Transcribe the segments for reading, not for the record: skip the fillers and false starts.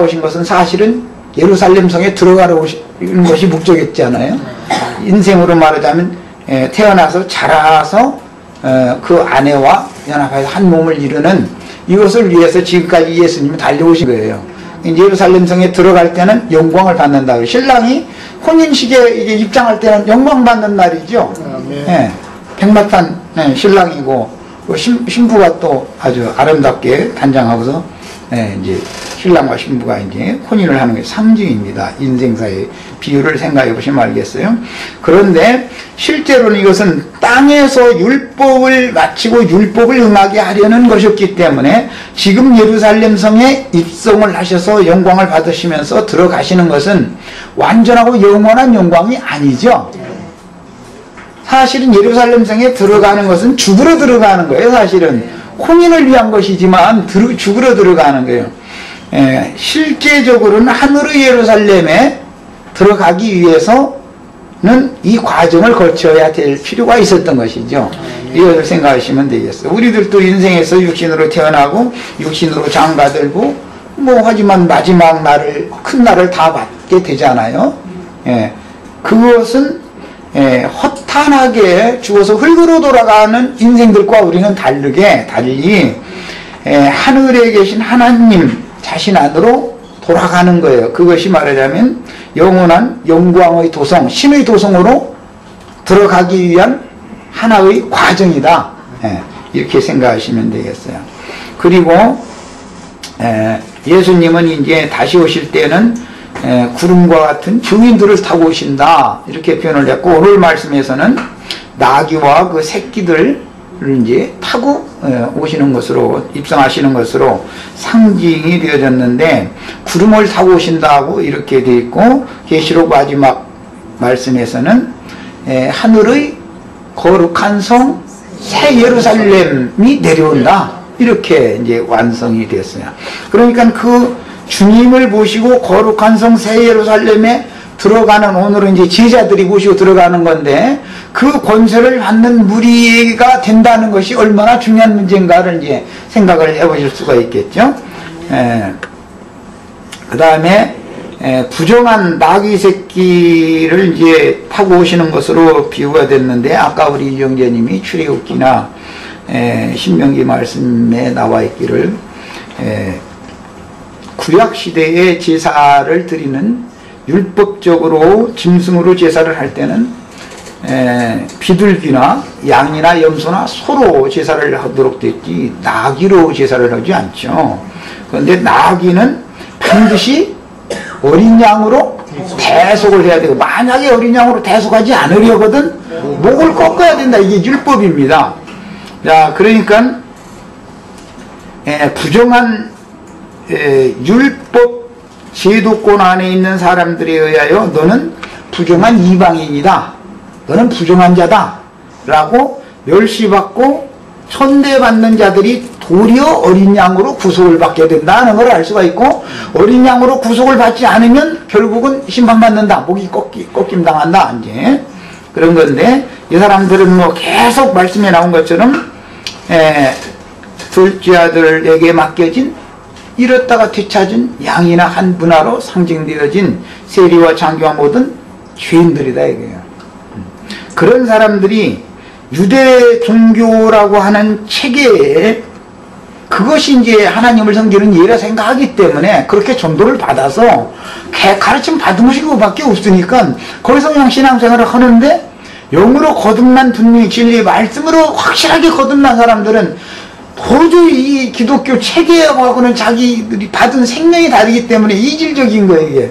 오신 것은 사실은 예루살렘 성에 들어가러 오시는 것이 목적이었잖아요. 인생으로 말하자면 태어나서 자라서 그 아내와 연합해서 한 몸을 이루는 이것을 위해서 지금까지 예수님이 달려오신 거예요. 예루살렘 성에 들어갈 때는 영광을 받는다. 신랑이 혼인식에 입장할 때는 영광 받는 날이죠. 네. 백마탄 신랑이고 신부가 또 아주 아름답게 단장하고서 이제 신랑과 신부가 이제 혼인을 하는 게 상징입니다. 인생사의 비유를 생각해 보시면 알겠어요. 그런데 실제로는 이것은 땅에서 율법을 마치고 율법을 응하게 하려는 것이었기 때문에 지금 예루살렘 성에 입성을 하셔서 영광을 받으시면서 들어가시는 것은 완전하고 영원한 영광이 아니죠. 사실은 예루살렘 성에 들어가는 것은 죽으러 들어가는 거예요. 사실은 혼인을 위한 것이지만 죽으러 들어가는 거예요. 실제적으로는 하늘의 예루살렘에 들어가기 위해서는 이 과정을 거쳐야 될 필요가 있었던 것이죠. 이것을 생각하시면 되겠어요. 우리들도 인생에서 육신으로 태어나고 육신으로 장가들고 하지만 마지막 날을 큰 날을 다 받게 되잖아요. 그것은 허탄하게 죽어서 흙으로 돌아가는 인생들과 우리는 달리 하늘에 계신 하나님 자신 안으로 돌아가는 거예요. 그것이 말하자면 영원한 영광의 도성, 신의 도성으로 들어가기 위한 하나의 과정이다. 이렇게 생각하시면 되겠어요. 그리고 예수님은 이제 다시 오실 때는 구름과 같은 증인들을 타고 오신다. 이렇게 표현을 했고, 오늘 말씀에서는 나귀와 그 새끼들을 이제 타고 오시는 것으로, 입성하시는 것으로 상징이 되어졌는데, 구름을 타고 오신다고 이렇게 되어 있고, 계시록 마지막 말씀에서는 하늘의 거룩한 성 새 예루살렘이 내려온다. 이렇게 이제 완성이 됐어요. 그러니까 그 주님을 모시고 거룩한 성 새 예루살렘에 들어가는, 오늘은 이제 제자들이 모시고 들어가는 건데, 그 권세를 받는 무리가 된다는 것이 얼마나 중요한 문제인가를 이제 생각을 해보실 수가 있겠죠. 그 다음에 부정한 나귀 새끼를 이제 타고 오시는 것으로 비유가 됐는데, 아까 우리 이정재님이 출애굽기나 신명기 말씀에 나와 있기를 구약시대에 제사를 드리는, 율법적으로 짐승으로 제사를 할 때는 비둘기나 양이나 염소나 소로 제사를 하도록 됐지 나귀로 제사를 하지 않죠. 그런데 나귀는 반드시 어린 양으로 대속을 해야 되고, 만약에 어린 양으로 대속하지 않으려거든 목을 꺾어야 된다. 이게 율법입니다. 자, 그러니까 부정한 율법 제도권 안에 있는 사람들에 의하여 너는 부정한 이방인이다, 너는 부정한 자다 라고 멸시받고 천대받는 자들이 도리어 어린 양으로 구속을 받게 된다는 걸 알 수가 있고, 어린 양으로 구속을 받지 않으면 결국은 심판받는다, 목이 꺾임 당한다, 이제 그런 건데, 이 사람들은 뭐 계속 말씀에 나온 것처럼 둘째 아들에게 맡겨진 잃었다가 되찾은 양이나 한 분하로 상징되어진 세리와 장교와 모든 죄인들이다 이거예요. 그런 사람들이 유대 종교라고 하는 체계에, 그것이 이제 하나님을 섬기는 예라 생각하기 때문에 그렇게 전도를 받아서 가르침 받은 것이 그거밖에 없으니까 거기서 그냥 신앙생활을 하는데, 영으로 거듭난 분명히 진리의 말씀으로 확실하게 거듭난 사람들은 도저히 이 기독교 체계하고는 자기들이 받은 생명이 다르기 때문에 이질적인 거예요, 이게.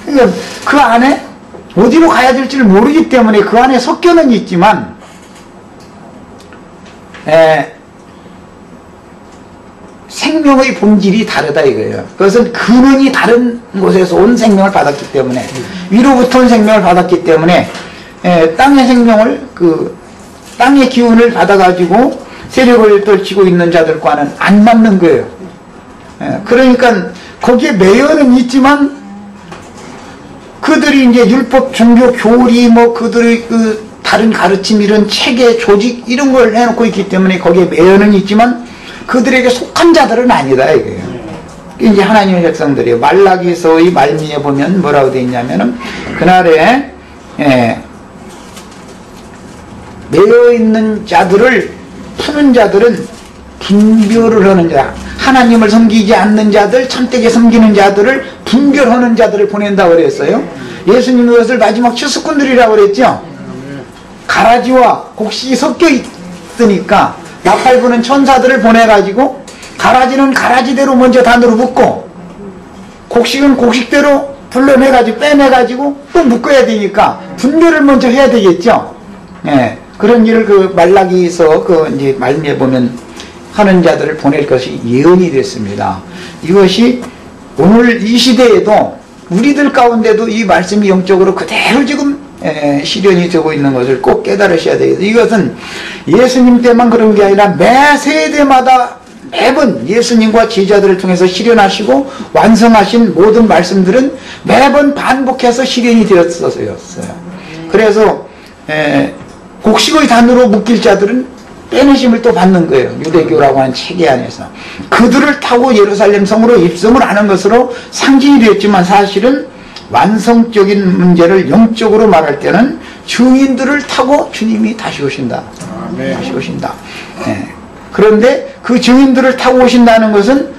그러니까 그 안에 어디로 가야 될지를 모르기 때문에 그 안에 섞여는 있지만, 생명의 본질이 다르다 이거예요. 그것은 근원이 다른 곳에서 온 생명을 받았기 때문에, 위로부터 온 생명을 받았기 때문에, 땅의 생명을, 땅의 기운을 받아가지고 세력을 떨치고 있는 자들과는 안 맞는 거예요. 그러니까 거기에 매여는 있지만, 그들이 이제 율법, 종교, 교리, 그들의 다른 가르침, 이런 체계, 조직, 이런 걸 해놓고 있기 때문에 거기에 매여는 있지만, 그들에게 속한 자들은 아니다 이거예요. 이제 하나님의 백성들이에요. 말라기서의 말미에 보면 뭐라고 되어 있냐면은 그날에 매여 있는 자들을 푸는 자들은 분별을 하는 자, 하나님을 섬기지 않는 자들, 참되게 섬기는 자들을 분별하는 자들을 보낸다고 그랬어요. 예수님이 그것을 마지막 추수꾼들이라고 그랬죠. 가라지와 곡식이 섞여 있으니까 나팔 부는 천사들을 보내가지고 가라지는 가라지대로 먼저 단으로 묶고 곡식은 곡식대로 불러내가지고 빼내가지고 또 묶어야 되니까 분별을 먼저 해야 되겠죠. 예, 그런 일을 그 말라기서 그 이제 말미에 보면 하는 자들을 보낼 것이 예언이 됐습니다. 이것이 오늘 이 시대에도 우리들 가운데도 이 말씀이 영적으로 그대로 지금 실현이 되고 있는 것을 꼭 깨달으셔야 되겠어요. 이것은 예수님 때만 그런 게 아니라 매 세대마다 매번 예수님과 제자들을 통해서 실현하시고 완성하신 모든 말씀들은 매번 반복해서 실현이 되었어요. 그래서 곡식의 단으로 묶일 자들은 빼내심을 또 받는 거예요. 유대교라고 하는 체계 안에서. 그들을 타고 예루살렘 성으로 입성을 하는 것으로 상징이 되었지만 사실은 완성적인 문제를 영적으로 말할 때는 증인들을 타고 주님이 다시 오신다. 다시 오신다. 그런데 그 증인들을 타고 오신다는 것은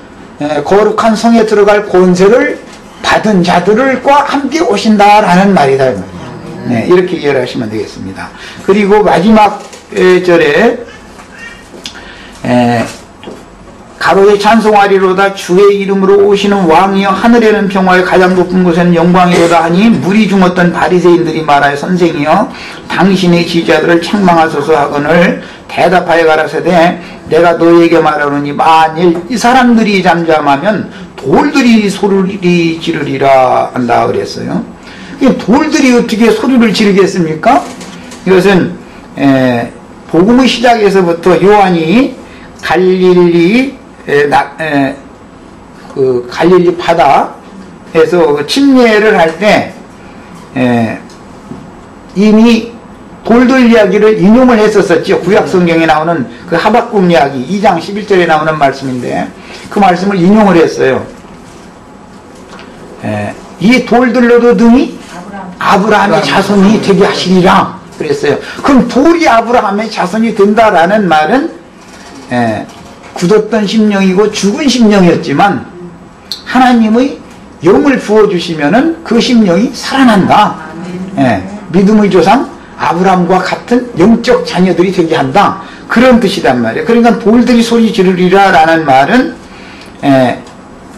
거룩한 성에 들어갈 권세를 받은 자들과 함께 오신다라는 말이다. 이렇게 이해를 하시면 되겠습니다. 그리고 마지막 절에 가로에 찬송하리로다 주의 이름으로 오시는 왕이여 하늘에는 평화에 가장 높은 곳에는 영광이로다 하니 물이 중었던 바리새인들이 말하여 선생이여 당신의 지자들을 책망하소서 하거늘 대답하여 가라사대 내가 너에게 말하노니 만일 이 사람들이 잠잠하면 돌들이 소리를 지르리라 한다 그랬어요. 돌들이 어떻게 소리를 지르겠습니까? 이것은 복음의 시작에서부터 요한이 갈릴리 갈릴리 바다에서 침례를 할 때 이미 돌들 이야기를 인용을 했었었죠. 구약 성경에 나오는 그 하박국 이야기 2장 11절에 나오는 말씀인데 그 말씀을 인용을 했어요. 이 돌들로도 등이 아브라함의 자손이 되게 하시리라 그랬어요. 그럼 돌이 아브라함의 자손이 된다라는 말은 굳었던 심령이고 죽은 심령이었지만 하나님의 영을 부어주시면은 그 심령이 살아난다. 믿음의 조상 아브라함과 같은 영적 자녀들이 되게 한다. 그런 뜻이란 말이에요. 그러니까 돌들이 소리 지르리라 라는 말은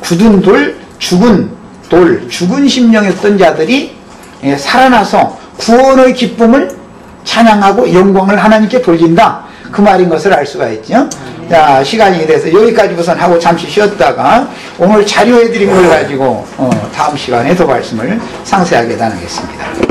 굳은 돌, 죽은 심령이었던 자들이 살아나서 구원의 기쁨을 찬양하고 영광을 하나님께 돌린다. 그 말인 것을 알 수가 있죠. 자, 시간이 돼서 여기까지 우선 하고 잠시 쉬었다가 오늘 자료해드린 걸 가지고 다음 시간에 더 말씀을 상세하게 나누겠습니다.